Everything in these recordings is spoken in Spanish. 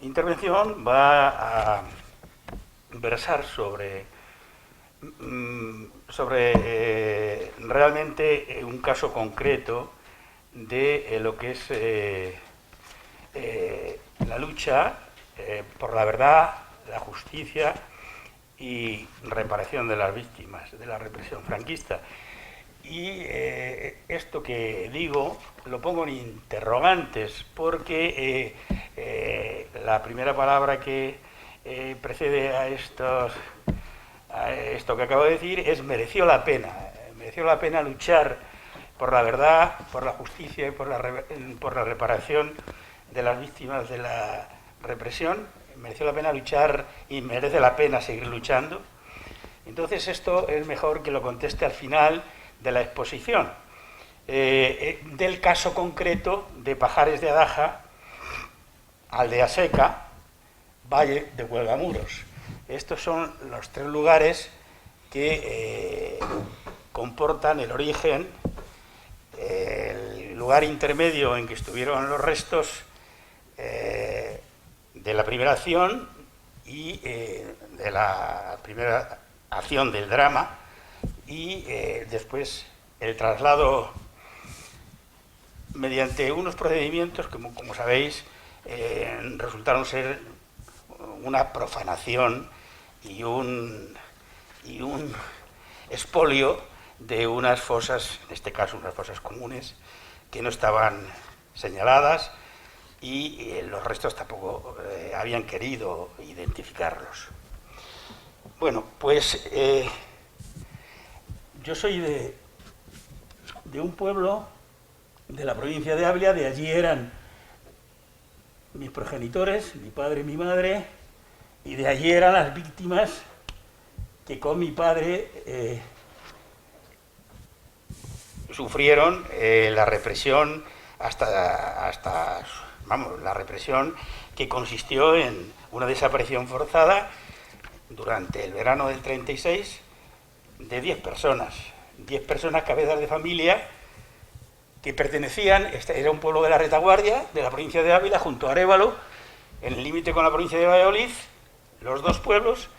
intervención va a versar sobre realmente un caso concreto de lo que es la lucha por la verdad, la justicia y reparación de las víctimas de la represión franquista. Y esto que digo lo pongo en interrogantes porque la primera palabra que precede a esto que acabo de decir es mereció la pena. Mereció la pena luchar por la verdad, por la justicia y por la reparación de las víctimas de la represión. Mereció la pena luchar y merece la pena seguir luchando. Entonces esto es mejor que lo conteste al final de la exposición, del caso concreto de Pajares de Adaja, Aldea Seca, Valle de Cuelgamuros. Estos son los tres lugares que comportan el origen, el lugar intermedio en que estuvieron los restos de la primera acción y de la primera acción del drama, y después el traslado mediante unos procedimientos que, como sabéis, resultaron ser una profanación y un expolio de unas fosas, en este caso unas fosas comunes, que no estaban señaladas y los restos tampoco habían querido identificarlos. Bueno, pues yo soy de un pueblo de la provincia de Ávila, de allí eran mis progenitores, mi padre y mi madre, y de allí eran las víctimas que con mi padre sufrieron la represión la represión que consistió en una desaparición forzada durante el verano del 36 de 10 personas cabezas de familia que pertenecían, era un pueblo de la retaguardia de la provincia de Ávila, junto a Arévalo, en el límite con la provincia de Valladolid, los dos pueblos,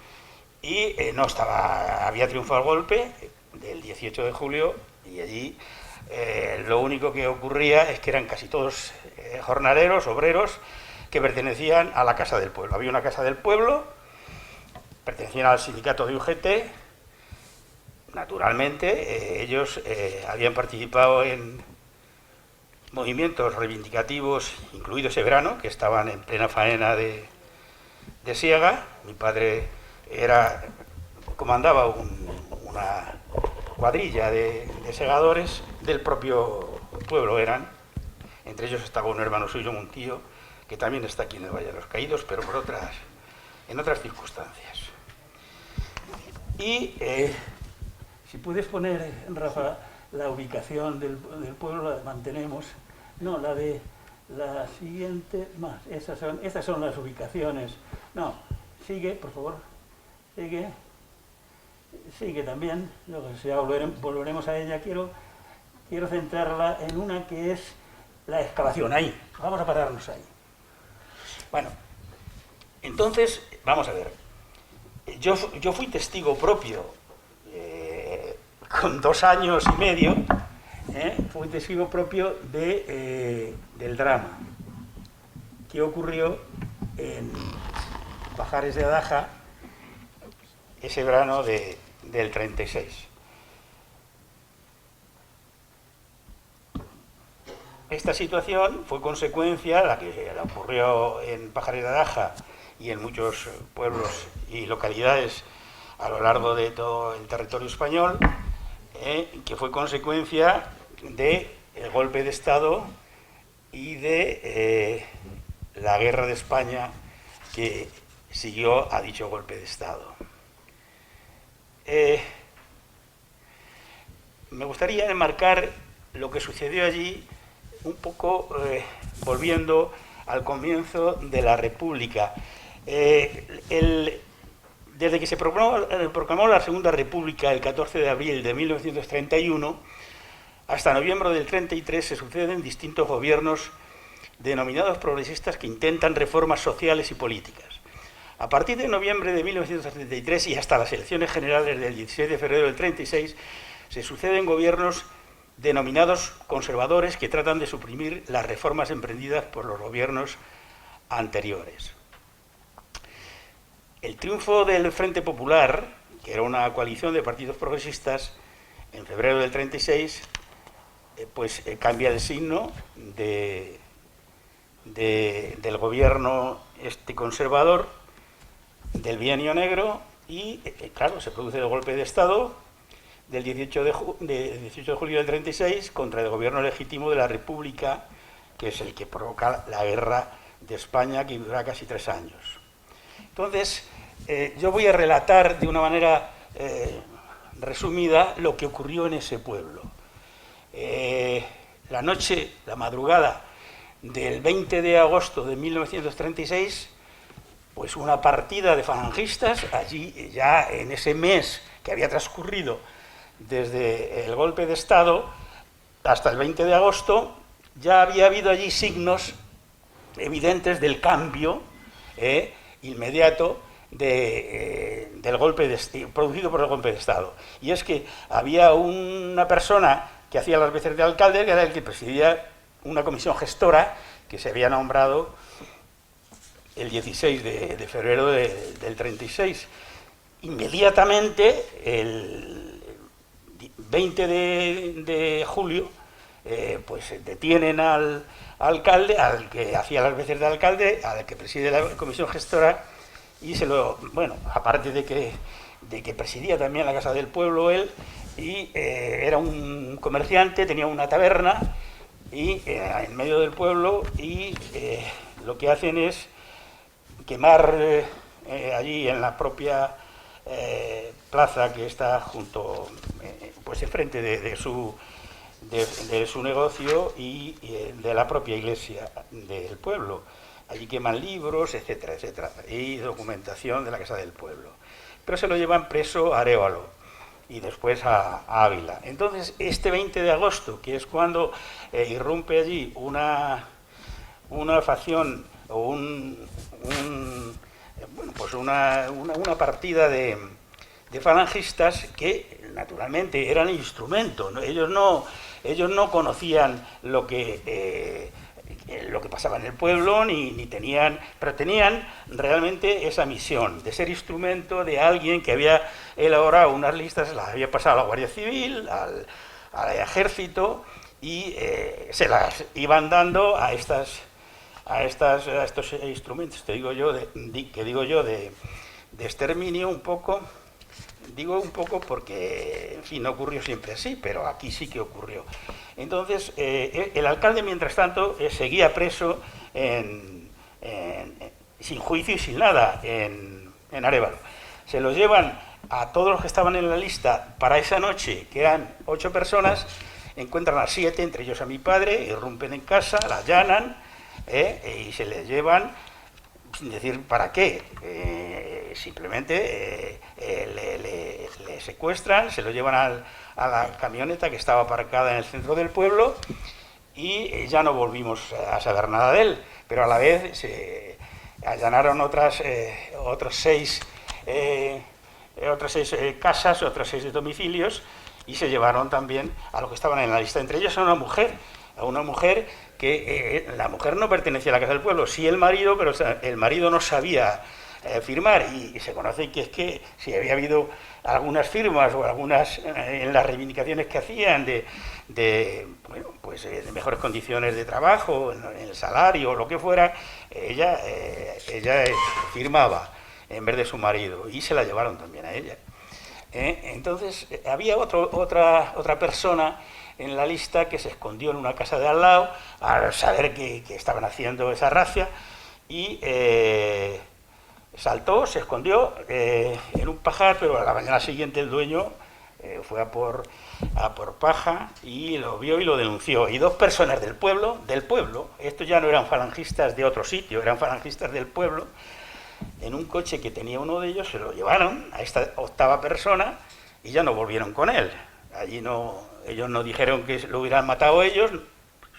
y había triunfado el golpe del 18 de julio, y allí lo único que ocurría es que eran casi todos jornaleros, obreros, que pertenecían a la Casa del Pueblo. Había una Casa del Pueblo, pertenecían al sindicato de UGT. Naturalmente, ellos habían participado en movimientos reivindicativos, incluido ese verano, que estaban en plena faena de siega. Mi padre comandaba una cuadrilla de segadores del propio pueblo, entre ellos estaba un hermano suyo, un tío, que también está aquí en el Valle de los Caídos, pero en otras circunstancias. Y si puedes poner, Rafa, la ubicación del pueblo, la mantenemos. No, la siguiente, más, estas son las ubicaciones. No, sigue, por favor, sigue también, luego ya volveremos a ella. Quiero centrarla en una que es la excavación, ahí, vamos a pararnos ahí. Bueno, entonces, vamos a ver, yo fui testigo propio, con 2 años y medio, fui testigo propio del drama que ocurrió en Pajares de Adaja ese verano del 36. Esta situación fue consecuencia, la que ocurrió en Pajares de Adaja y en muchos pueblos y localidades a lo largo de todo el territorio español, que fue consecuencia del golpe de Estado y de la guerra de España que siguió a dicho golpe de Estado. Me gustaría enmarcar lo que sucedió allí un poco volviendo al comienzo de la República. Desde que se proclamó la Segunda República el 14 de abril de 1931 hasta noviembre del 33 se suceden distintos gobiernos denominados progresistas que intentan reformas sociales y políticas. A partir de noviembre de 1933 y hasta las elecciones generales del 16 de febrero del 36, se suceden gobiernos denominados conservadores que tratan de suprimir las reformas emprendidas por los gobiernos anteriores. El triunfo del Frente Popular, que era una coalición de partidos progresistas, en febrero del 36, cambia el signo del gobierno conservador del Bienio Negro y, claro, se produce el golpe de Estado del 18 de julio del 36 contra el gobierno legítimo de la República, que es el que provoca la guerra de España, que dura casi 3 años. Entonces, yo voy a relatar de una manera resumida lo que ocurrió en ese pueblo. La madrugada del 20 de agosto de 1936, pues una partida de falangistas, allí ya en ese mes que había transcurrido desde el golpe de Estado hasta el 20 de agosto, ya había habido allí signos evidentes del cambio inmediato del golpe producido por el golpe de Estado. Y es que había una persona que hacía las veces de alcalde, que era el que presidía una comisión gestora que se había nombrado el 16 de febrero del 36. Inmediatamente, el 20 de julio, pues detienen al alcalde, al que hacía las veces de alcalde, al que preside la comisión gestora, y aparte de que presidía también la Casa del Pueblo él, y era un comerciante, tenía una taberna y en medio del pueblo, y lo que hacen es quemar allí en la propia plaza que está junto, pues enfrente de su negocio y de la propia iglesia del pueblo. Allí queman libros, etcétera, etcétera, y documentación de la Casa del Pueblo. Pero se lo llevan preso a Arévalo y después a Ávila. Entonces, este 20 de agosto, que es cuando irrumpe allí una facción o una partida de falangistas que naturalmente eran instrumentos, ¿no? Ellos no conocían lo que pasaba en el pueblo, ni tenían, pero tenían realmente esa misión de ser instrumento de alguien que había elaborado unas listas, las había pasado a la Guardia Civil, al Ejército, y se las iban dando a estos instrumentos, que digo yo de exterminio un poco. Digo un poco porque, en fin, no ocurrió siempre así, pero aquí sí que ocurrió. Entonces, el alcalde, mientras tanto, seguía preso sin juicio y sin nada en Arévalo. Se los llevan a todos los que estaban en la lista para esa noche, que eran 8 personas, encuentran a 7, entre ellos a mi padre, irrumpen en casa, la allanan y se les llevan sin decir para qué. Simplemente le secuestran, se lo llevan a la camioneta que estaba aparcada en el centro del pueblo y ya no volvimos a saber nada de él, pero a la vez se allanaron otras 6 casas, otras 6 domicilios, y se llevaron también a los que estaban en la lista, entre ellos a una mujer que la mujer no pertenecía a la Casa del Pueblo, sí el marido, pero el marido no sabía firmar, y se conoce que es que si había habido algunas firmas o algunas en las reivindicaciones que hacían de mejores condiciones de trabajo, en el salario o lo que fuera, ella firmaba en vez de su marido, y se la llevaron también a ella. Entonces había otra persona en la lista que se escondió en una casa de al lado al saber que estaban haciendo esa racia, y saltó, se escondió en un pajar, pero a la mañana siguiente el dueño fue a por paja y lo vio y lo denunció. Y 2 personas del pueblo, estos ya no eran falangistas de otro sitio, eran falangistas del pueblo, en un coche que tenía uno de ellos, se lo llevaron a esta 8ª persona y ya no volvieron con él. Allí ellos no dijeron que lo hubieran matado ellos,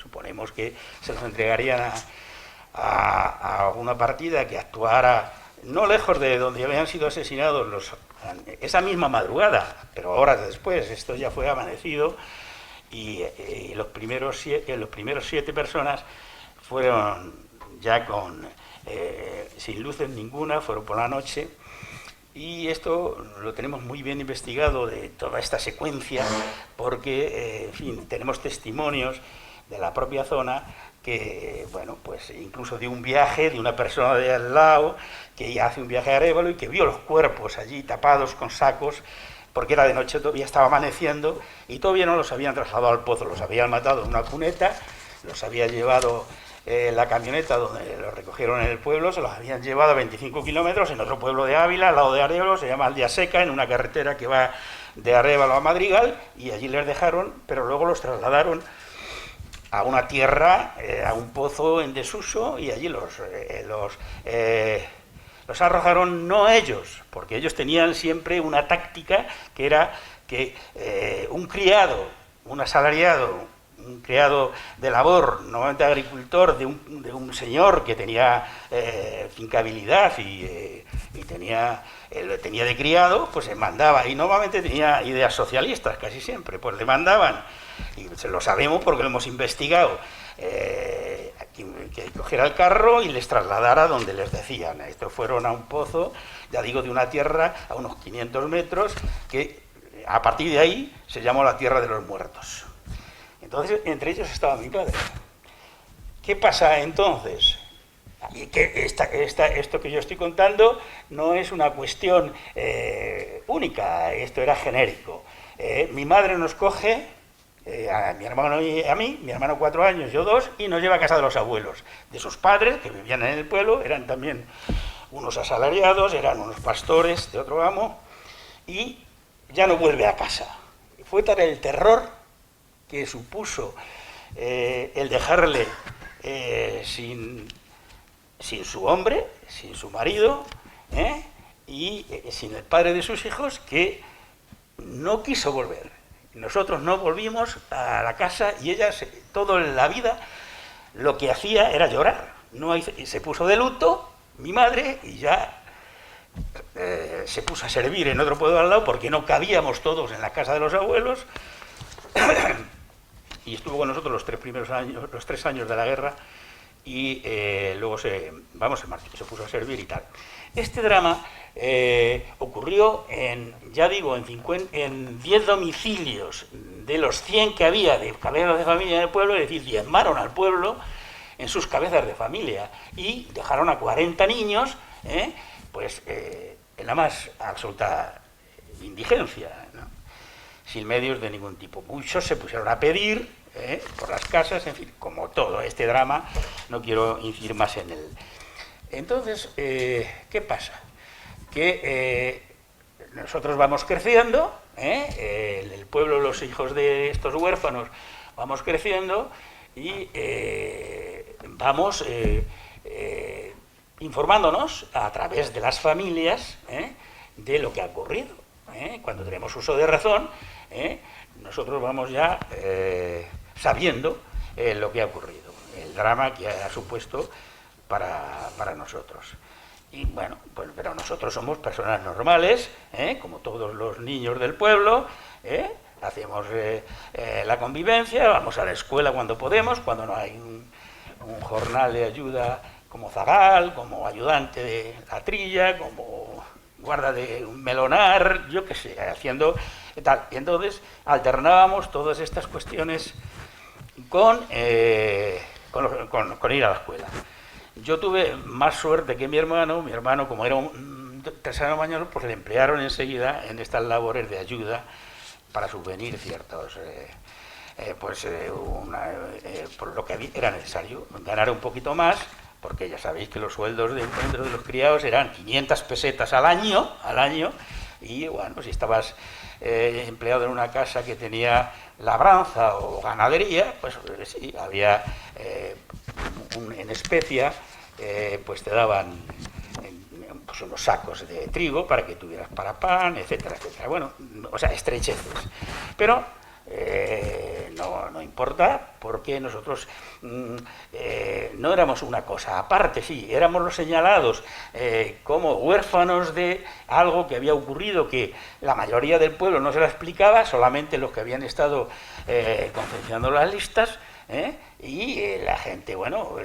suponemos que se los entregarían a una partida que actuara no lejos de donde habían sido asesinados esa misma madrugada, pero horas después. Esto ya fue amanecido y los primeros 7 personas fueron ya sin luces ninguna, fueron por la noche. Y esto lo tenemos muy bien investigado de toda esta secuencia, porque, en fin, tenemos testimonios de la propia zona que, bueno, pues incluso de un viaje de una persona de al lado que hace un viaje a Arévalo y que vio los cuerpos allí tapados con sacos, porque era de noche, todavía estaba amaneciendo y todavía no los habían trasladado al pozo, los habían matado en una cuneta, los había llevado la camioneta donde los recogieron en el pueblo, se los habían llevado a 25 kilómetros en otro pueblo de Ávila, al lado de Arévalo, se llama Aldeaseca, en una carretera que va de Arévalo a Madrigal, y allí les dejaron, pero luego los trasladaron a una tierra, a un pozo en desuso, y allí los arrojaron, no ellos, porque ellos tenían siempre una táctica que era que un criado, un asalariado, un criado de labor, normalmente agricultor, de un señor que tenía fincabilidad y tenía de criado, pues se mandaba, y normalmente tenía ideas socialistas casi siempre, pues le mandaban, y lo sabemos porque lo hemos investigado, que cogiera el carro y les trasladara donde les decían. Estos fueron a un pozo, ya digo, de una tierra a unos 500 metros, que a partir de ahí se llamó la Tierra de los Muertos. Entonces, entre ellos estaba mi padre. ¿Qué pasa entonces? Y que esto que yo estoy contando no es una cuestión única, esto era genérico. Mi madre nos coge, a mi hermano y a mí, mi hermano 4 años, yo 2, y nos lleva a casa de los abuelos, de sus padres, que vivían en el pueblo, eran también unos asalariados, eran unos pastores de otro amo, y ya no vuelve a casa. Fue tal el terror que supuso el dejarle sin su hombre, sin su marido, y sin el padre de sus hijos, que no quiso volver. Nosotros no volvimos a la casa y ella, toda la vida, lo que hacía era llorar. Se puso de luto, mi madre, y ya se puso a servir en otro pueblo al lado porque no cabíamos todos en la casa de los abuelos. Y estuvo con nosotros los 3 años de la guerra, y luego se puso a servir y tal. Este drama ocurrió en 10 domicilios de los 100 que había de cabezas de familia en el pueblo, es decir, diezmaron al pueblo en sus cabezas de familia y dejaron a 40 niños en la más absoluta indigencia, ¿no? Sin medios de ningún tipo. Muchos se pusieron a pedir por las casas, en fin, como todo este drama, no quiero incidir más en él. Entonces, ¿qué pasa? Que nosotros vamos creciendo, en el pueblo los hijos de estos huérfanos vamos creciendo y vamos informándonos a través de las familias de lo que ha ocurrido. Cuando tenemos uso de razón, nosotros vamos ya sabiendo lo que ha ocurrido, el drama que ha supuesto para nosotros. Y bueno, pues, pero nosotros somos personas normales, como todos los niños del pueblo, hacemos la convivencia, vamos a la escuela cuando podemos, cuando no hay un jornal de ayuda como zagal, como ayudante de la trilla, como guarda de un melonar, yo qué sé, haciendo tal. Y entonces alternábamos todas estas cuestiones con ir a la escuela. Yo tuve más suerte que mi hermano como era un 3 años mayor, pues le emplearon enseguida en estas labores de ayuda para subvenir ciertos, por lo que era necesario, ganar un poquito más, porque ya sabéis que los sueldos dentro de los criados eran 500 pesetas al año, y bueno, si estabas empleado en una casa que tenía labranza o ganadería, pues sí, había en especia, pues te daban pues unos sacos de trigo para que tuvieras para pan, etcétera, etcétera. Bueno, o sea, estrecheces. Pero no no importa, porque nosotros no éramos una cosa aparte, sí, éramos los señalados como huérfanos de algo que había ocurrido, que la mayoría del pueblo no se lo explicaba, solamente los que habían estado confeccionando las listas, y la gente, bueno,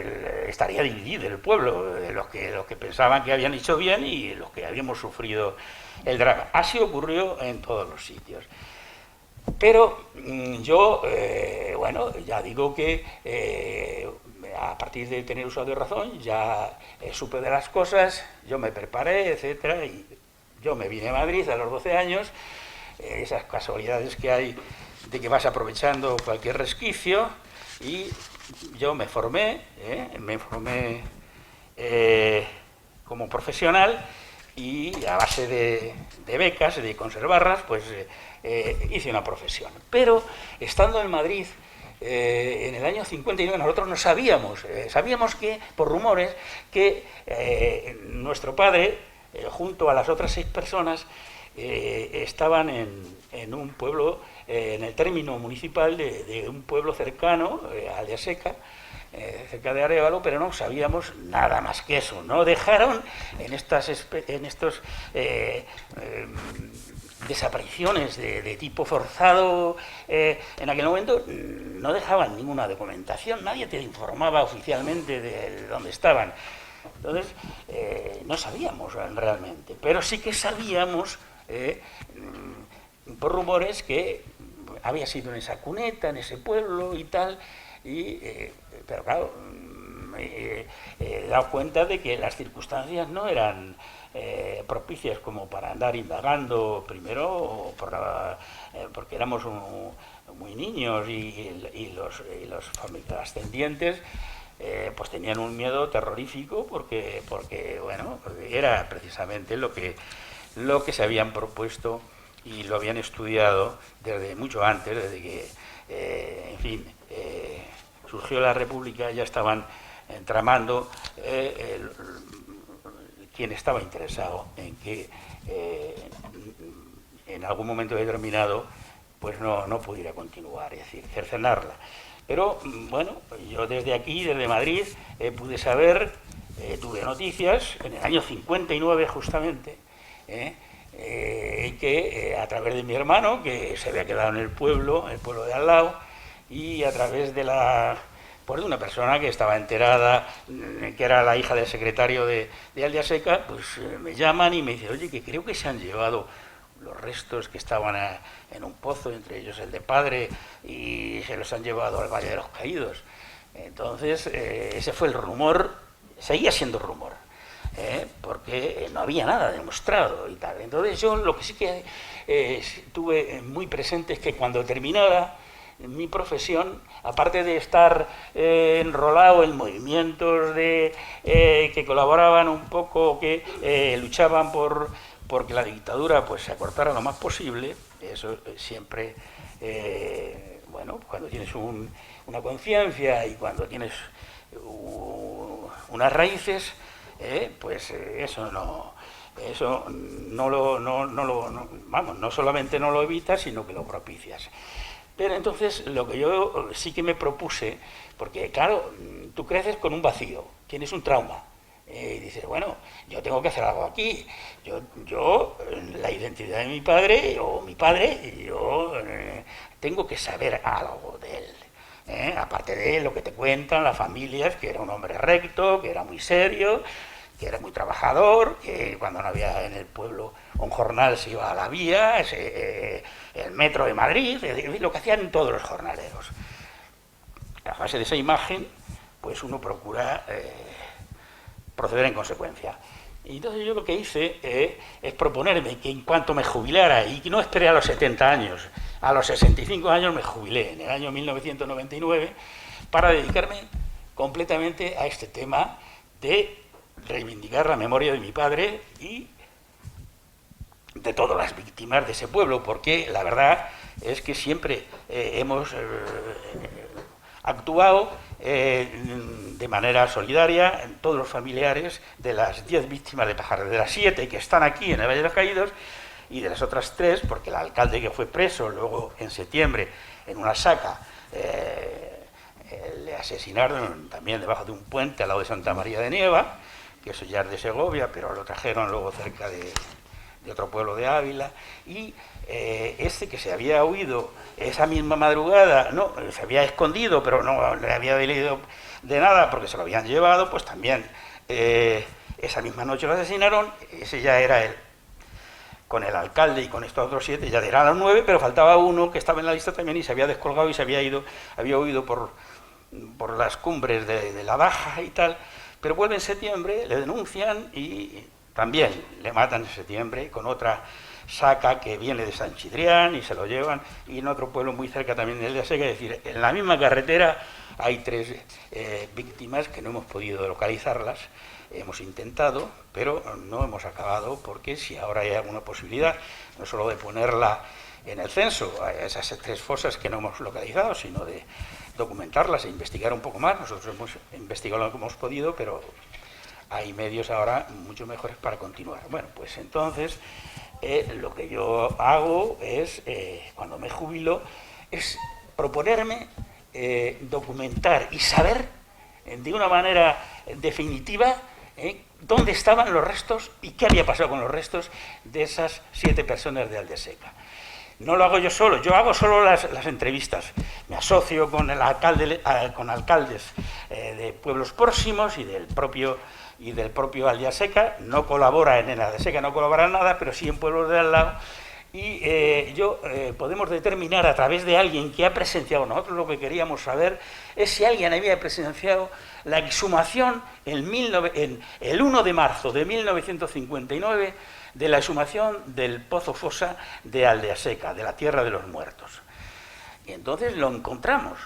estaría dividido el pueblo, los que pensaban que habían hecho bien y los que habíamos sufrido el drama. Así ocurrió en todos los sitios. Pero yo, bueno, ya digo que a partir de tener uso de razón ya supe de las cosas, yo me preparé, etcétera, y yo me vine a Madrid a los 12 años, esas casualidades que hay de que vas aprovechando cualquier resquicio, y yo me formé como profesional, y a base de becas, de conservarlas, pues hice una profesión. Pero estando en Madrid, en el año 59, nosotros no sabíamos, sabíamos que, por rumores, que nuestro padre, junto a las otras 6 personas, estaban en un pueblo, en el término municipal de un pueblo cercano, Aldeaseca, cerca de Arévalo, pero no sabíamos nada más que eso. No dejaron en estos desapariciones de tipo forzado, en aquel momento no dejaban ninguna documentación, nadie te informaba oficialmente de dónde estaban. Entonces, no sabíamos realmente, pero sí que sabíamos, por rumores, que había sido en esa cuneta, en ese pueblo y tal, pero claro, me he dado cuenta de que las circunstancias no eran propicias como para andar indagando, primero porque éramos muy niños, y los familiares ascendientes pues tenían un miedo terrorífico, porque bueno, era precisamente lo que se habían propuesto y lo habían estudiado desde mucho antes, desde que, en fin, surgió la República. Ya estaban tramando quien estaba interesado en que en algún momento determinado pues no pudiera continuar, es decir, cercenarla. Pero bueno, yo desde aquí, desde Madrid, pude saber, tuve noticias en el año 59 justamente, que a través de mi hermano, que se había quedado en el pueblo de al lado, y a través de de una persona que estaba enterada, que era la hija del secretario de Aldeaseca, pues me llaman y me dicen: oye, que creo que se han llevado los restos que estaban en un pozo, entre ellos el de padre, y se los han llevado al Valle de los Caídos. Entonces, ese fue el rumor, seguía siendo rumor, porque no había nada demostrado y tal. Entonces yo lo que sí que tuve muy presente es que cuando terminara mi profesión, aparte de estar enrolado en movimientos que colaboraban un poco, que luchaban porque la dictadura pues se acortara lo más posible, eso siempre, bueno, cuando tienes una conciencia y cuando tienes unas raíces, pues eso no solamente no lo evitas, sino que lo propicias. Pero entonces lo que yo sí que me propuse, porque claro, tú creces con un vacío, tienes un trauma, y dices, bueno, yo tengo que hacer algo aquí, yo la identidad de mi padre, o mi padre, yo tengo que saber algo de él, aparte de lo que te cuentan las familias, que era un hombre recto, que era muy serio, que era muy trabajador, que cuando no había en el pueblo un jornal se iba a la vía, el metro de Madrid, es decir, lo que hacían todos los jornaleros. A base de esa imagen, pues uno procura proceder en consecuencia. Y entonces yo lo que hice es proponerme que en cuanto me jubilara, y que no esperé a los 70 años, a los 65 años me jubilé, en el año 1999, para dedicarme completamente a este tema de reivindicar la memoria de mi padre y de todas las víctimas de ese pueblo, porque la verdad es que siempre hemos actuado de manera solidaria, todos los familiares de las 10 víctimas de Pajarres, de las 7 que están aquí en el Valle de los Caídos, y de las otras 3, porque el alcalde, que fue preso luego en septiembre en una saca, le asesinaron también debajo de un puente al lado de Santa María de Nieva, que eso ya es de Segovia, pero lo trajeron luego cerca de otro pueblo de Ávila, y este que se había huido esa misma madrugada, no, se había escondido, pero no le había leído de nada porque se lo habían llevado, pues también esa misma noche lo asesinaron. Ese ya era él, con el alcalde y con estos otros 7, ya eran los 9, pero faltaba uno que estaba en la lista también y se había descolgado y se había huido por las cumbres de la Baja y tal, pero vuelve en septiembre, le denuncian y también le matan en septiembre con otra saca que viene de San Chidrián y se lo llevan, y en otro pueblo muy cerca también de Eldeaseca. Es decir, en la misma carretera hay 3 víctimas que no hemos podido localizarlas. Hemos intentado, pero no hemos acabado, porque si ahora hay alguna posibilidad, no solo de ponerla en el censo, a esas 3 fosas que no hemos localizado, sino de documentarlas e investigar un poco más. Nosotros hemos investigado lo que hemos podido, pero hay medios ahora mucho mejores para continuar. Bueno, pues entonces lo que yo hago es, cuando me jubilo, es proponerme documentar y saber de una manera definitiva dónde estaban los restos y qué había pasado con los restos de esas 7 personas de Eldeaseca. No lo hago yo solo, yo hago solo las entrevistas. Me asocio con alcaldes de pueblos próximos y del propio Eldeaseca. No colabora en Eldeaseca, no colabora en nada, pero sí en pueblos de al lado. Y podemos determinar a través de alguien que ha presenciado. Nosotros lo que queríamos saber es si alguien había presenciado la exhumación el 1 de marzo de 1959 de la exhumación del Pozo Fosa de Eldeaseca, de la Tierra de los Muertos. Y entonces lo encontramos.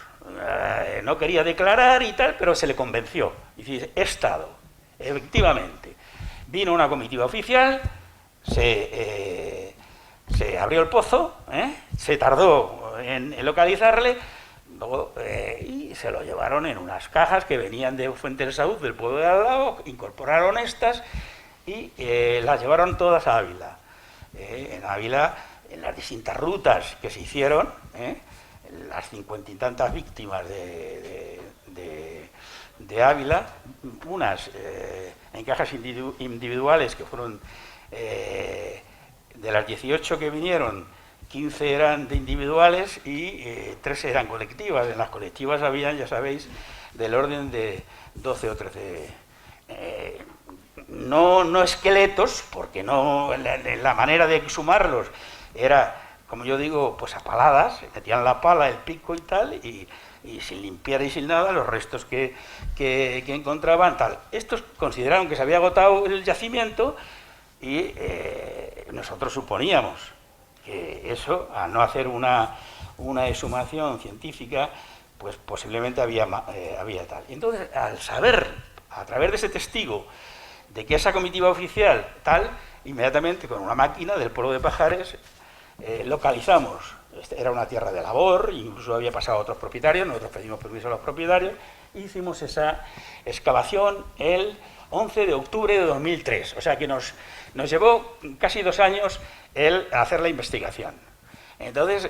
No quería declarar y tal, pero se le convenció. Y dice, he estado, efectivamente. Vino una comitiva oficial, se abrió el pozo, se tardó en localizarle, luego, y se lo llevaron en unas cajas que venían de Fuente de Saúd, del pueblo de al lado, incorporaron estas y las llevaron todas a Ávila. En Ávila, en las distintas rutas que se hicieron, las 50 y tantas víctimas de Ávila, unas en cajas individuales que fueron... de las 18 que vinieron, 15 eran de individuales y 3 eran colectivas. En las colectivas habían, ya sabéis, del orden de 12 o 13. No esqueletos, porque no la manera de exhumarlos era, como yo digo, pues a paladas, metían la pala, el pico y tal, y sin limpiar y sin nada, los restos que encontraban, tal. Estos consideraron que se había agotado el yacimiento y nosotros suponíamos que eso, al no hacer una exhumación científica, pues posiblemente había tal. Y entonces, al saber, a través de ese testigo, de que esa comitiva oficial tal, inmediatamente con una máquina del pueblo de Pajares localizamos. Era una tierra de labor, incluso había pasado a otros propietarios, nosotros pedimos permiso a los propietarios, e hicimos esa excavación el 11 de octubre de 2003, o sea que nos llevó casi 2 años el hacer la investigación. Entonces,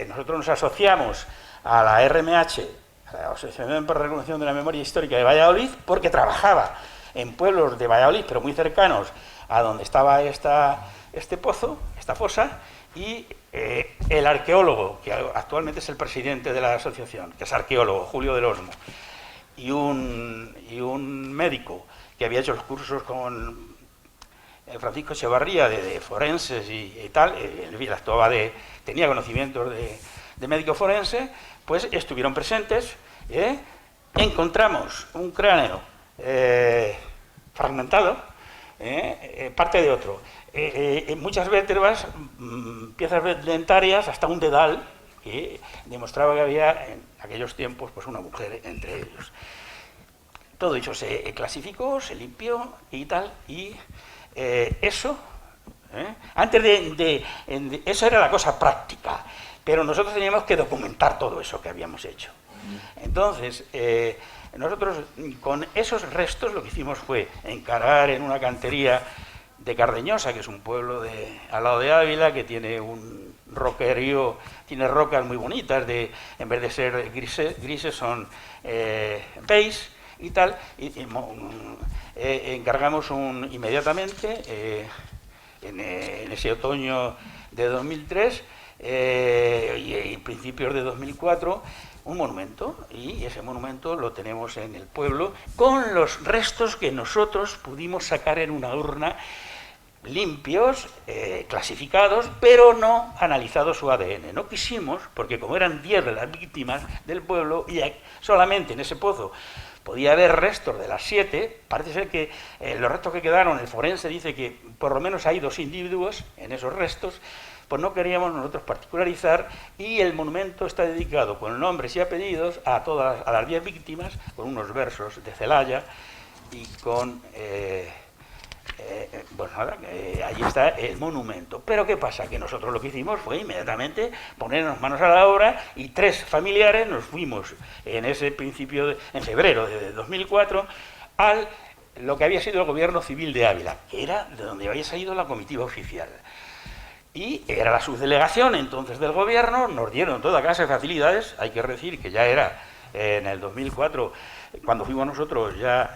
nosotros nos asociamos a la RMH, a la Asociación para la Reconstrucción de la Memoria Histórica de Valladolid, porque trabajaba en pueblos de Valladolid, pero muy cercanos a donde estaba este pozo, esta fosa, y el arqueólogo, que actualmente es el presidente de la asociación, que es arqueólogo, Julio del Osmo, y un médico que había hecho los cursos con Francisco Echevarría de forenses y tal, él actuaba tenía conocimientos de médico forense, pues estuvieron presentes. Encontramos un cráneo fragmentado, parte de otro, muchas vértebras, piezas dentarias, hasta un dedal, que demostraba que había en aquellos tiempos pues una mujer entre ellos. Todo eso se clasificó, se limpió y tal, y eso, antes eso era la cosa práctica, pero nosotros teníamos que documentar todo eso que habíamos hecho. Entonces, nosotros con esos restos lo que hicimos fue encarar en una cantería de Cardeñosa, que es un pueblo al lado de Ávila, que tiene un roquerío, tiene rocas muy bonitas, en vez de ser grises son beige y tal, encargamos inmediatamente, en ese otoño de 2003 y principios de 2004, un monumento, y ese monumento lo tenemos en el pueblo con los restos que nosotros pudimos sacar en una urna, limpios, clasificados, pero no analizados su ADN. No quisimos, porque como eran 10 de las víctimas del pueblo y solamente en ese pozo podía haber restos de las 7, parece ser que los restos que quedaron, el forense dice que por lo menos hay 2 individuos en esos restos, pues no queríamos nosotros particularizar, y el monumento está dedicado con nombres y apellidos a las 10 víctimas, con unos versos de Celaya y con... bueno, nada, ahí está el monumento. Pero ¿qué pasa? Que nosotros lo que hicimos fue inmediatamente ponernos manos a la obra, y 3 familiares nos fuimos en ese principio, en febrero de 2004, al lo que había sido el gobierno civil de Ávila, que era de donde había salido la comitiva oficial. Y era la subdelegación entonces del gobierno, nos dieron toda clase de facilidades. Hay que decir que ya era en el 2004, cuando fuimos nosotros, ya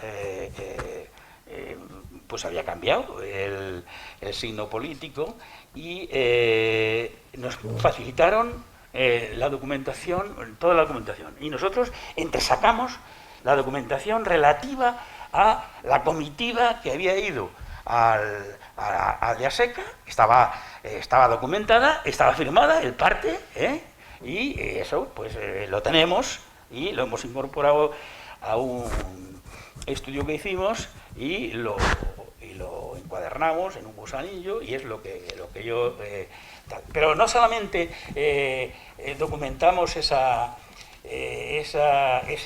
pues había cambiado el signo político, y nos facilitaron la documentación, toda la documentación, y nosotros entresacamos la documentación relativa a la comitiva que había ido a Aldeaseca, estaba documentada, estaba firmada el parte, y eso pues lo tenemos y lo hemos incorporado a un estudio que hicimos y lo encuadernamos en un gusanillo, y es lo que yo... Pero no solamente documentamos ese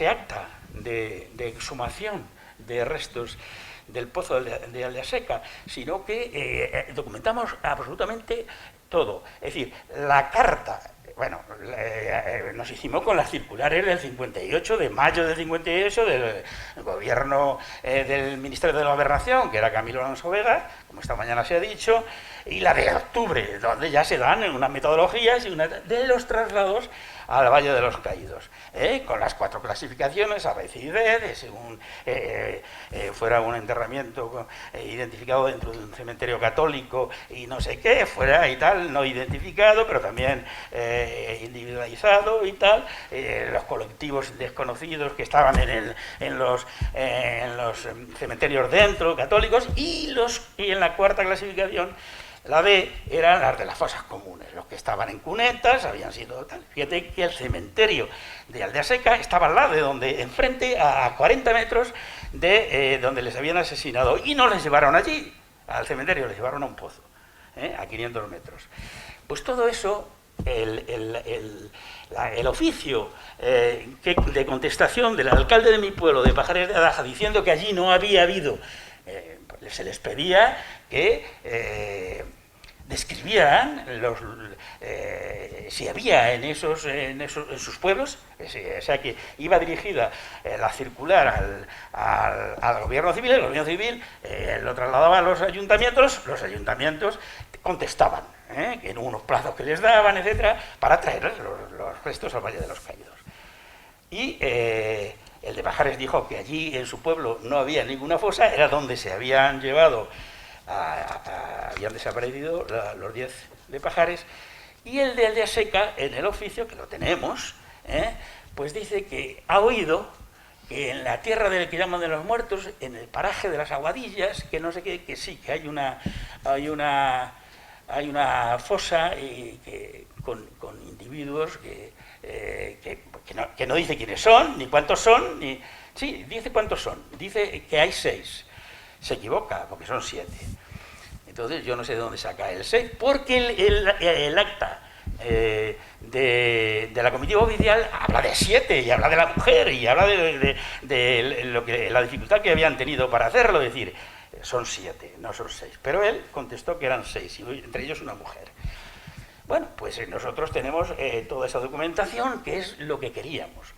acta de exhumación de restos del pozo de Aldeaseca, sino que documentamos absolutamente todo. Es decir, la carta, bueno, nos hicimos con las circulares del 58, de mayo del 58, del gobierno del Ministerio de la Gobernación, que era Camilo Alonso Vega, como esta mañana se ha dicho, y la de octubre, donde ya se dan unas metodologías de los traslados al Valle de los Caídos, con las 4 clasificaciones, A, B, C y D, según fuera un enterramiento identificado dentro de un cementerio católico y no sé qué, fuera y tal, no identificado, pero también individualizado y tal, los colectivos desconocidos que estaban en los cementerios dentro, católicos, y en la 4ª clasificación, la B, eran las de las fosas comunes, los que estaban en cunetas, habían sido tal. Fíjate que el cementerio de Aldeaseca estaba al lado de donde, enfrente, a 40 metros de donde les habían asesinado, y no les llevaron allí, al cementerio, les llevaron a un pozo, a 500 metros. Pues todo eso, el oficio de contestación del alcalde de mi pueblo, de Pajares de Adaja, diciendo que allí no había habido... se les pedía que describieran si había en sus pueblos, o sea que iba dirigida la circular al gobierno civil, el gobierno civil lo trasladaba a los ayuntamientos contestaban, que en unos plazos que les daban, etcétera, para traer los restos al Valle de los Caídos. Y el de Pajares dijo que allí en su pueblo no había ninguna fosa, era donde se habían llevado, habían desaparecido los 10 de Pajares, y el de Aldeaseca, en el oficio, que lo tenemos, pues dice que ha oído que en la tierra del que llaman de los muertos, en el paraje de las Aguadillas, que no sé qué, que sí, que hay una fosa con individuos que no dice quiénes son, ni cuántos son, sí, dice cuántos son, dice que hay 6, se equivoca, porque son 7. Entonces yo no sé de dónde saca el 6, porque el acta de la comitiva oficial habla de 7, y habla de la mujer, y habla de la dificultad que habían tenido para hacerlo, es decir, son 7, no son 6, pero él contestó que eran 6, y entre ellos una mujer. Bueno, pues nosotros tenemos toda esa documentación, que es lo que queríamos.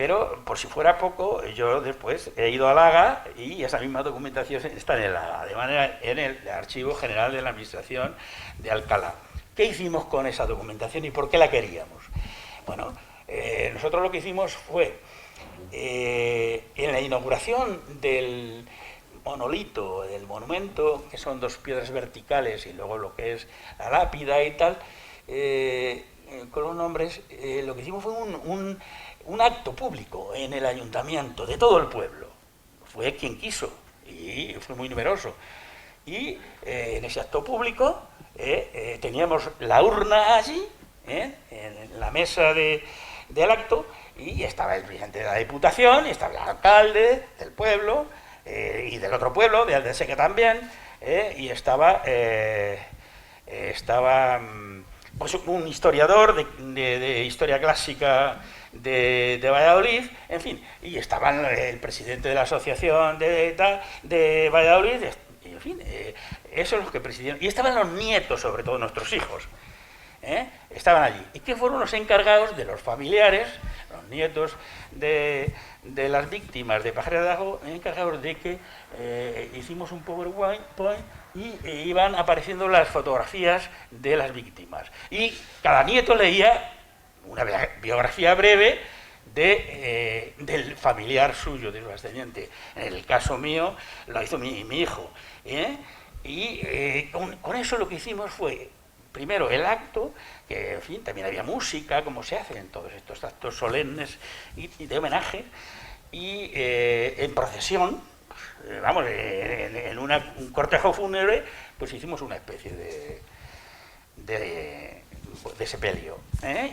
Pero, por si fuera poco, yo después he ido al Haga y esa misma documentación está en el Haga, de manera en el Archivo General de la Administración de Alcalá. ¿Qué hicimos con esa documentación y por qué la queríamos? Bueno, nosotros lo que hicimos fue, en la inauguración del monolito, del monumento, que son 2 piedras verticales y luego lo que es la lápida y tal, con los nombres, lo que hicimos fue un acto público en el ayuntamiento de todo el pueblo. Fue quien quiso y fue muy numeroso. Y en ese acto público teníamos la urna allí, en la mesa del acto, y estaba el presidente de la Diputación, y estaba el alcalde del pueblo, y del otro pueblo, de Aldeseca también, y estaba pues, un historiador de historia clásica de Valladolid, en fin, y estaba el presidente de la asociación de Valladolid, y, en fin, eso es lo que presidieron. Y estaban los nietos, sobre todo nuestros hijos, estaban allí. ¿Y qué fueron los encargados de los familiares, los nietos de las víctimas de Pajares de Ajo, encargados de que hicimos un PowerPoint y iban apareciendo las fotografías de las víctimas? Y cada nieto leía una biografía breve del familiar suyo, de su ascendiente. En el caso mío lo hizo mi hijo. Y con eso lo que hicimos fue, primero, el acto, que en fin, también había música, como se hace en todos estos actos solemnes y de homenaje, y en procesión, vamos, en un cortejo fúnebre, pues hicimos una especie de sepelio,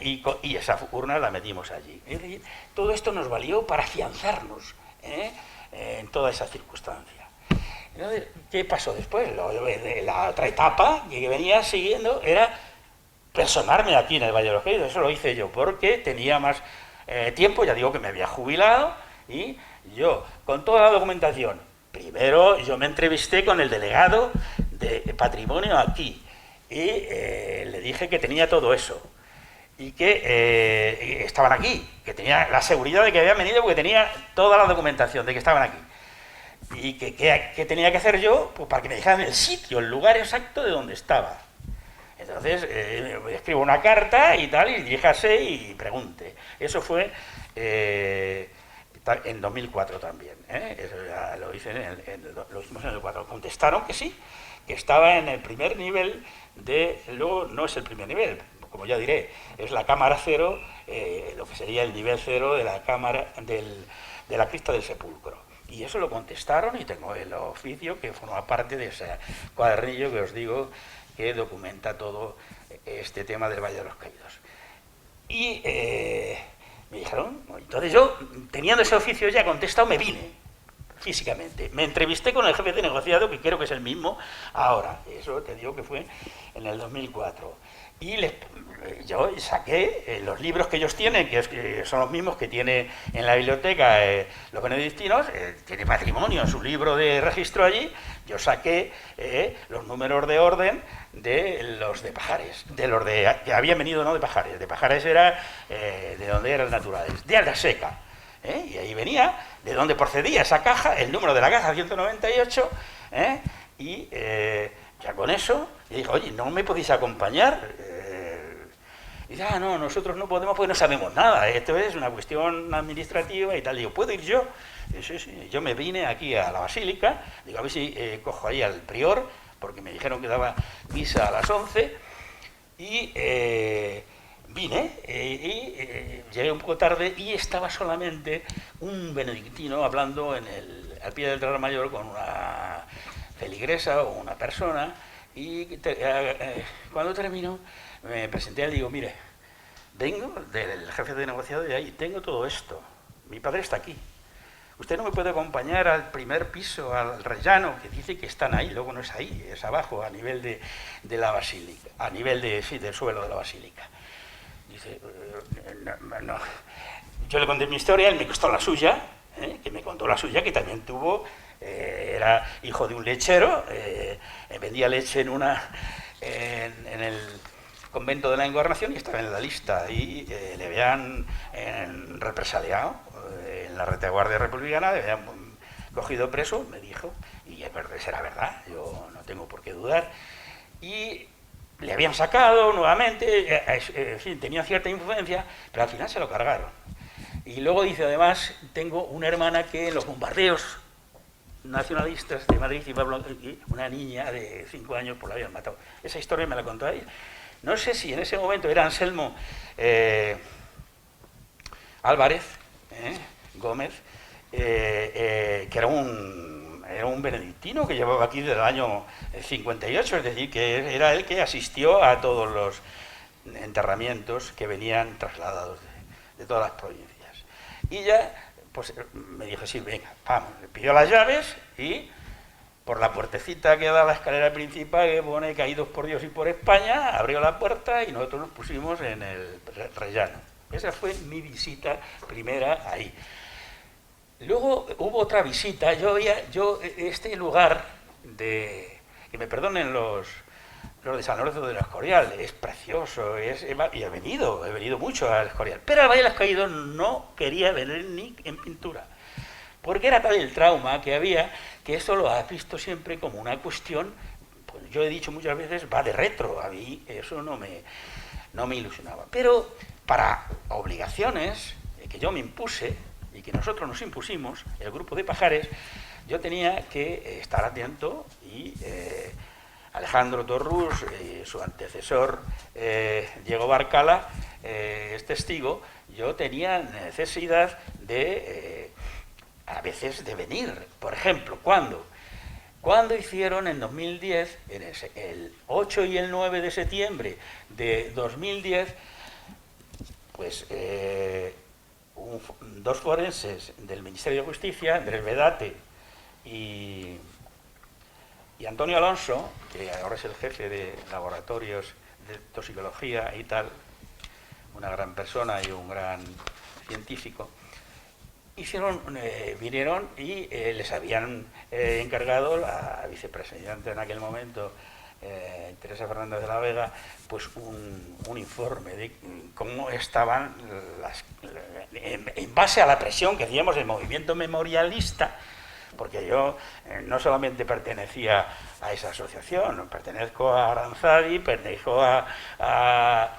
y esa urna la metimos allí. Es decir, todo esto nos valió para afianzarnos en toda esa circunstancia. Entonces, ¿qué pasó después? La otra etapa que venía siguiendo era personarme aquí en el Valle de los Caídos. Eso lo hice yo porque tenía más tiempo, ya digo que me había jubilado, y yo, con toda la documentación, primero yo me entrevisté con el delegado de patrimonio aquí y le dije que tenía todo eso y que estaban aquí, que tenía la seguridad de que habían venido porque tenía toda la documentación de que estaban aquí. Y ¿qué tenía que hacer yo? Pues para que me dejaran el sitio, el lugar exacto de donde estaba. Entonces, escribo una carta y tal, y diríjase y pregunte. Eso fue en 2004 también. Eso ya lo hice lo hicimos en el 4. Contestaron que sí, que estaba en el primer nivel luego no es el primer nivel, como ya diré, es la cámara 0, lo que sería el nivel 0 de la cámara de la cripta del sepulcro. Y eso lo contestaron y tengo el oficio que forma parte de ese cuadernillo que os digo que documenta todo este tema del Valle de los Caídos. Y me dijeron, entonces yo, teniendo ese oficio ya contestado, me vine físicamente. Me entrevisté con el jefe de negociado, que creo que es el mismo ahora. Eso te digo que fue en el 2004. Y yo saqué los libros que ellos tienen, que son los mismos que tiene en la biblioteca los benedictinos, tiene patrimonio, su libro de registro allí. Yo saqué los números de orden de los de Pajares, que habían venido, no de Pajares era de donde eran naturales, de Aldeseca. Y ahí venía de dónde procedía esa caja, el número de la caja 198, y ya con eso, y dijo, oye, ¿no me podéis acompañar? Y dice, no, nosotros no podemos porque no sabemos nada, esto es una cuestión administrativa y tal. Digo, ¿puedo ir yo? Y sí, yo me vine aquí a la Basílica, digo, a ver si cojo ahí al prior, porque me dijeron que daba misa a las 11, y vine, y llegué un poco tarde y estaba solamente un benedictino hablando al pie del altar mayor con una feligresa o una persona, y cuando terminó me presenté y digo, mire, vengo del jefe de negociado de ahí, tengo todo esto, mi padre está aquí, usted no me puede acompañar al primer piso, al rellano, que dice que están ahí, luego no es ahí, es abajo, a nivel de la basílica, a nivel del suelo de la basílica. Dice, no. Yo le conté mi historia, él me contó la suya, que me contó la suya, que también tuvo, era hijo de un lechero, vendía leche en el convento de la Encarnación y estaba en la lista, y le habían represaliado la retaguardia republicana, le habían cogido preso, me dijo, y será verdad, yo no tengo por qué dudar, y le habían sacado nuevamente, en fin, tenía cierta influencia, pero al final se lo cargaron. Y luego dice, además, tengo una hermana que en los bombardeos nacionalistas de Madrid y una niña de 5 años pues la habían matado. Esa historia me la contó ella. No sé si en ese momento era Anselmo Álvarez Gómez, que era un benedictino que llevaba aquí desde el año 58, es decir, que era el que asistió a todos los enterramientos que venían trasladados de todas las provincias. Y ya, pues me dijo, sí, venga, vamos, le pidió las llaves y por la puertecita que da la escalera principal, que pone caídos por Dios y por España, abrió la puerta y nosotros nos pusimos en el rellano. Esa fue mi visita primera ahí. Luego hubo otra visita, este lugar que me perdonen los de San Lorenzo del Escorial, es precioso, y he venido mucho al Escorial, pero al Valle de los Caídos no quería venir ni en pintura, porque era tal el trauma que había, que esto lo has visto siempre como una cuestión, pues yo he dicho muchas veces, va de retro, a mí eso no me ilusionaba, pero para obligaciones que yo me impuse, y que nosotros nos impusimos, el grupo de pajares, yo tenía que estar atento y Alejandro Torrús, su antecesor Diego Barcala, es testigo, yo tenía necesidad de, a veces, de venir. Por ejemplo, cuando hicieron en 2010, el 8 y el 9 de septiembre de 2010, pues dos forenses del Ministerio de Justicia, Andrés Vedate y Antonio Alonso, que ahora es el jefe de laboratorios de toxicología y tal, una gran persona y un gran científico, vinieron y les habían encargado la vicepresidenta en aquel momento, Teresa Fernández de la Vega, pues un informe de cómo estaban en base a la presión que hacíamos del movimiento memorialista, porque yo no solamente pertenecía a esa asociación, pertenezco a Aranzadi, pertenezco a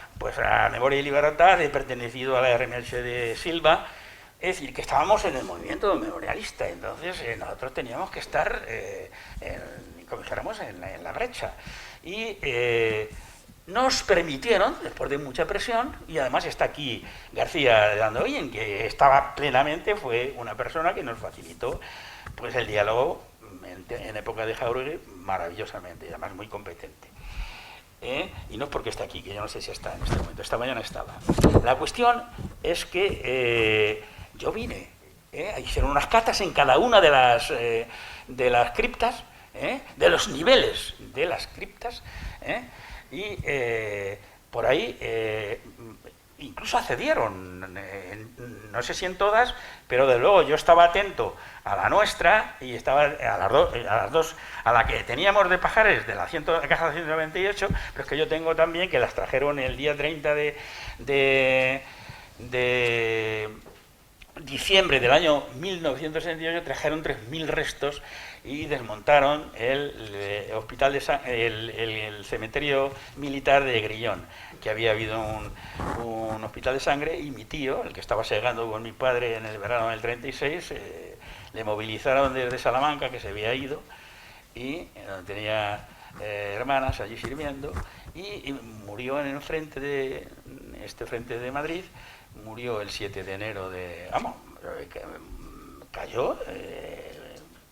Memoria y Libertad, he pertenecido a la RMH de Silva, es decir, que estábamos en el movimiento memorialista, entonces nosotros teníamos que estar, como dijéramos, en la brecha. Y nos permitieron, después de mucha presión, y además está aquí García de Andoín, que estaba plenamente, fue una persona que nos facilitó pues el diálogo en época de Jauregui maravillosamente, y además muy competente. Y no es porque está aquí, que yo no sé si está en este momento, esta mañana estaba. La cuestión es que yo vine, hicieron unas catas en cada una de las criptas, de los niveles de las criptas, y por ahí incluso accedieron, no sé si en todas, pero de luego yo estaba atento a la nuestra y estaba a las dos, a la que teníamos de Pajares, de la caja 198, pero es que yo tengo también que las trajeron el día 30 de diciembre del año 1968, trajeron 3.000 restos y desmontaron el hospital el cementerio militar de Grillón, que había habido un hospital de sangre, y mi tío, el que estaba segando con mi padre en el verano del 36, le movilizaron desde Salamanca, que se había ido, y donde tenía hermanas allí sirviendo, y murió en el frente de Madrid, murió el 7 de enero cayó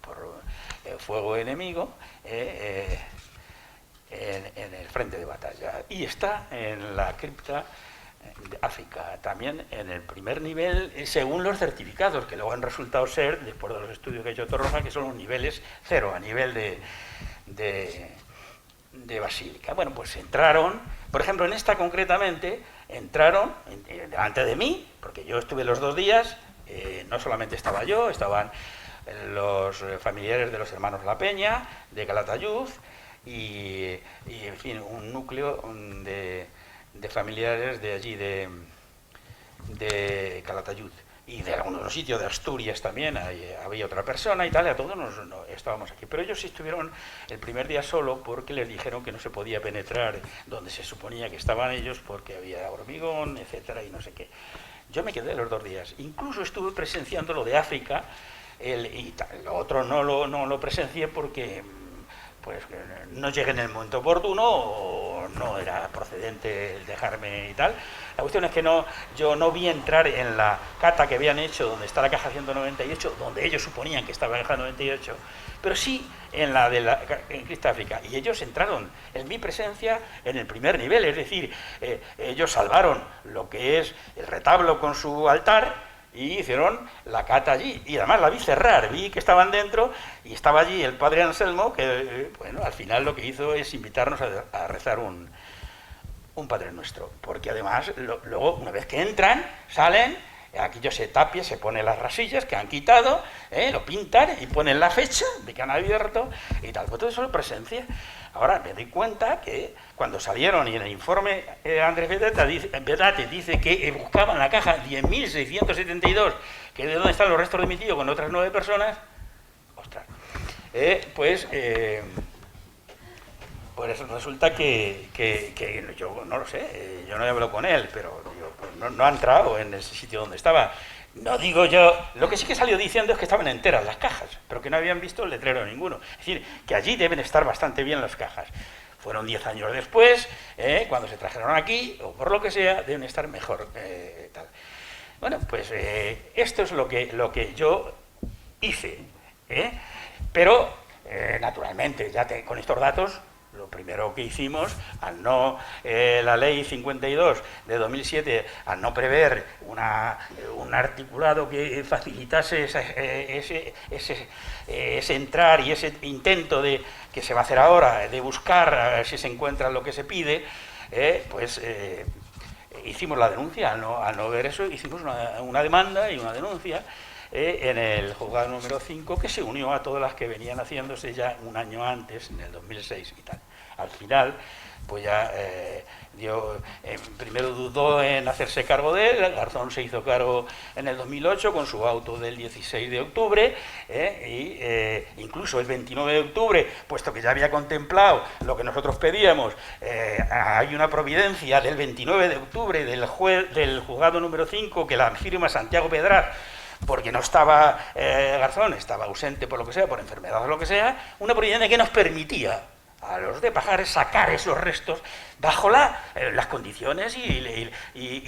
por fuego enemigo en el frente de batalla, y está en la cripta de África, también en el primer nivel, según los certificados, que luego han resultado ser, después de los estudios que ha hecho Torroja, que son los niveles 0, a nivel de basílica. Bueno, pues entraron, por ejemplo, en esta concretamente, entraron delante de mí, porque yo estuve los 2 días, no solamente estaba yo, estaban los familiares de los hermanos La Peña, de Calatayud, y en fin, un núcleo de familiares de allí, de Calatayud. y de algunos sitios de Asturias también había otra persona y tal, y a todos estábamos aquí. Pero ellos estuvieron el primer día solo porque les dijeron que no se podía penetrar donde se suponía que estaban ellos porque había hormigón, etcétera, y no sé qué. Yo me quedé los 2 días. Incluso estuve presenciando lo de África, lo otro no lo presencié porque pues no llegué en el momento oportuno o no era procedente el dejarme y tal. La cuestión es que yo no vi entrar en la cata que habían hecho donde está la caja 198, donde ellos suponían que estaba la caja 98, pero sí en la de la Crista África. Y ellos entraron en mi presencia en el primer nivel, es decir, ellos salvaron lo que es el retablo con su altar y hicieron la cata allí, y además la vi cerrar, vi que estaban dentro y estaba allí el padre Anselmo, que bueno, al final lo que hizo es invitarnos a rezar un Padre Nuestro, porque además luego una vez que entran, salen, aquello se tapia, se pone las rasillas que han quitado, lo pintan y ponen la fecha de que han abierto y tal, pues todo eso lo presencia. Ahora me doy cuenta que cuando salieron y en el informe Andrés Vedate dice que buscaban la caja 10.672, que es de donde están los restos de mi tío con otras 9 personas, ostras, pues resulta que yo no lo sé, yo no hablo con él, pero no ha entrado en ese sitio donde estaba. No digo yo, lo que sí que salió diciendo es que estaban enteras las cajas, pero que no habían visto el letrero ninguno. Es decir, que allí deben estar bastante bien las cajas. Fueron 10 años después, cuando se trajeron aquí, o por lo que sea, deben estar mejor. Tal. Bueno, pues esto es lo que yo hice. Pero, naturalmente, con estos datos, lo primero que hicimos, la ley 52 de 2007, al no prever un articulado que facilitase ese entrar y ese intento que se va a hacer ahora, de buscar a ver si se encuentra lo que se pide, pues hicimos la denuncia. Al no ver eso, hicimos una demanda y una denuncia en el juzgado número 5, que se unió a todas las que venían haciéndose ya un año antes, en el 2006 y tal. Al final, pues ya primero dudó en hacerse cargo de él, Garzón se hizo cargo en el 2008 con su auto del 16 de octubre, incluso el 29 de octubre, puesto que ya había contemplado lo que nosotros pedíamos, hay una providencia del 29 de octubre del juzgado número 5 que la firma Santiago Pedraz, porque no estaba Garzón, estaba ausente por lo que sea, por enfermedad o lo que sea, una providencia que nos permitía a los de Pajares sacar esos restos bajo las condiciones y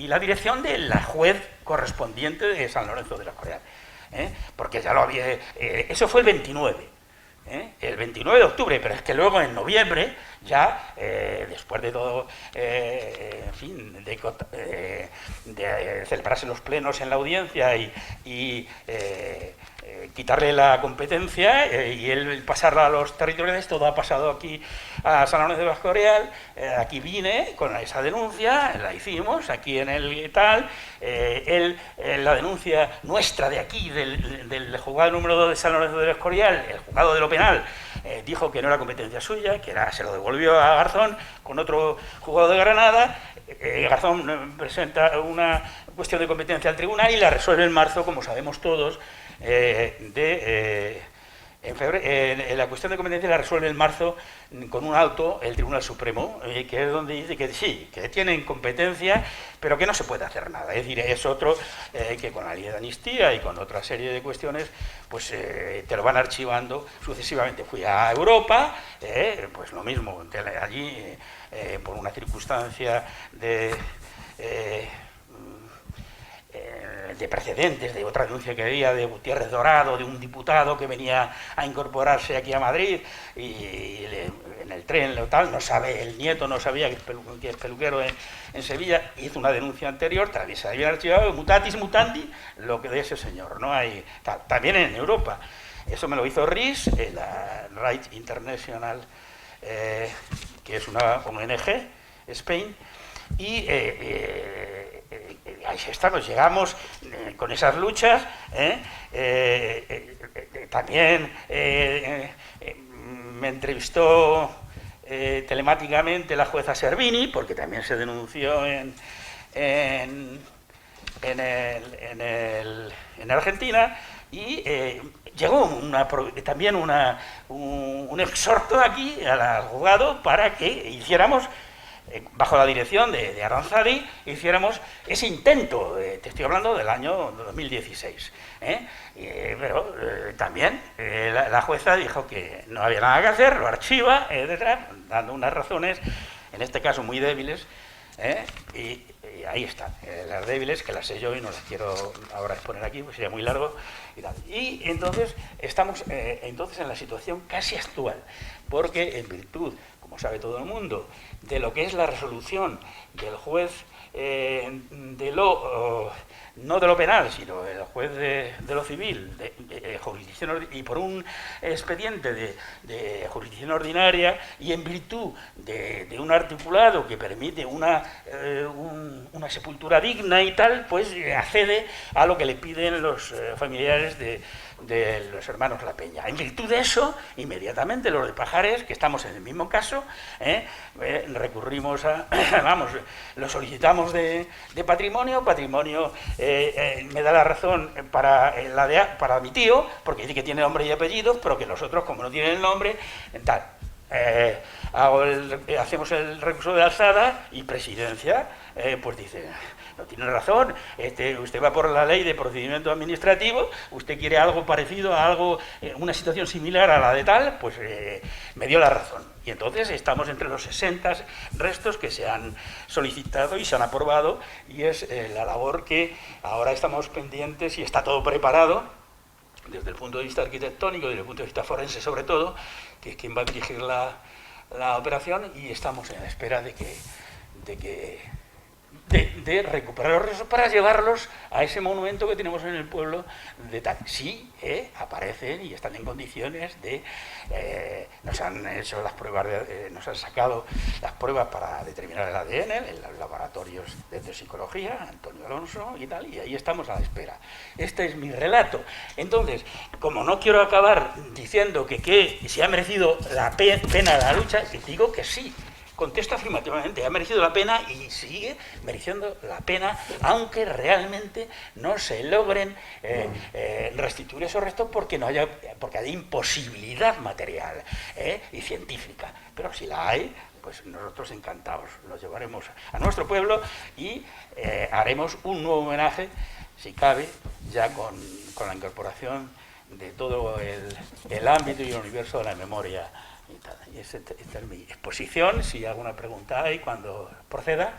la dirección de la juez correspondiente de San Lorenzo de la Escorial. Porque ya lo había... eso fue el 29. El 29 de octubre, pero es que luego en noviembre, ya después de todo, en fin, de celebrarse los plenos en la audiencia y quitarle la competencia y él pasarla a los territoriales, todo ha pasado aquí a San Lorenzo de la Escorial. Aquí vine con esa denuncia, la hicimos aquí en el tal, la denuncia nuestra de aquí, del juzgado número 2 de San Lorenzo de la Escorial, el juzgado de lo penal, dijo que no era competencia suya, que se lo devolvió a Garzón con otro juzgado de Granada. Garzón presenta una cuestión de competencia al tribunal y la resuelve en marzo, como sabemos todos, en febrero. La cuestión de competencia la resuelve en marzo con un auto el Tribunal Supremo, que es donde dice que sí, que tienen competencia, pero que no se puede hacer nada. Es decir, es otro que con la ley de amnistía y con otra serie de cuestiones, pues te lo van archivando sucesivamente. Fui a Europa, pues lo mismo, allí por una circunstancia de precedentes, de otra denuncia que había de Gutiérrez Dorado, de un diputado que venía a incorporarse aquí a Madrid y en el tren tal, no sabe, el nieto no sabía que es peluquero en Sevilla, hizo una denuncia anterior, también se había archivado, mutatis mutandi, lo que de ese señor, ¿no? Hay, también en Europa. Eso me lo hizo RIS, la Right International, que es una ONG, Spain, y ahí estamos, llegamos con esas luchas. También me entrevistó telemáticamente la jueza Servini, porque también se denunció en en Argentina y llegó también un exhorto aquí al juzgado para que hiciéramos, bajo la dirección de Aranzadi, hiciéramos ese intento, te estoy hablando del año 2016. Pero también la jueza dijo que no había nada que hacer, lo archiva, detrás, dando unas razones, en este caso muy débiles, y ahí están, las débiles, que las sé yo y no las quiero ahora exponer aquí, pues sería muy largo y tal. Y entonces estamos entonces en la situación casi actual, porque en virtud, como sabe todo el mundo, de lo que es la resolución del juez no de lo penal, sino el juez de lo civil, de jurisdicción, y por un expediente de jurisdicción ordinaria, y en virtud de un articulado que permite una sepultura digna y tal, pues accede a lo que le piden los familiares de los hermanos La Peña. En virtud de eso, inmediatamente los de Pajares, que estamos en el mismo caso, recurrimos vamos, lo solicitamos de patrimonio me da la razón para mi tío, porque dice que tiene nombre y apellidos, pero que los otros, como no tienen el nombre, tal. Hacemos el recurso de alzada y Presidencia pues dice, no tiene razón, usted va por la ley de procedimiento administrativo, usted quiere algo parecido a algo, una situación similar a la de tal, pues me dio la razón. Y entonces estamos entre los 60 restos que se han solicitado y se han aprobado, y es la labor que ahora estamos pendientes y está todo preparado desde el punto de vista arquitectónico y desde el punto de vista forense sobre todo, que es quien va a dirigir la operación, y estamos en la espera de recuperar los restos para llevarlos a ese monumento que tenemos en el pueblo de tal. Sí, aparecen y están en condiciones de... nos han hecho las pruebas, nos han sacado las pruebas para determinar el ADN en los laboratorios de toxicología, Antonio Alonso y tal, y ahí estamos a la espera. Este es mi relato. Entonces, como no quiero acabar diciendo que si ha merecido la pena la lucha, digo que sí. Contesto afirmativamente, ha merecido la pena y sigue mereciendo la pena, aunque realmente no se logren restituir esos restos porque hay imposibilidad material y científica. Pero si la hay, pues nosotros encantados los llevaremos a nuestro pueblo y haremos un nuevo homenaje, si cabe, ya con la incorporación de todo el ámbito y el universo de la memoria. Y esta es mi exposición. Si alguna pregunta hay cuando proceda.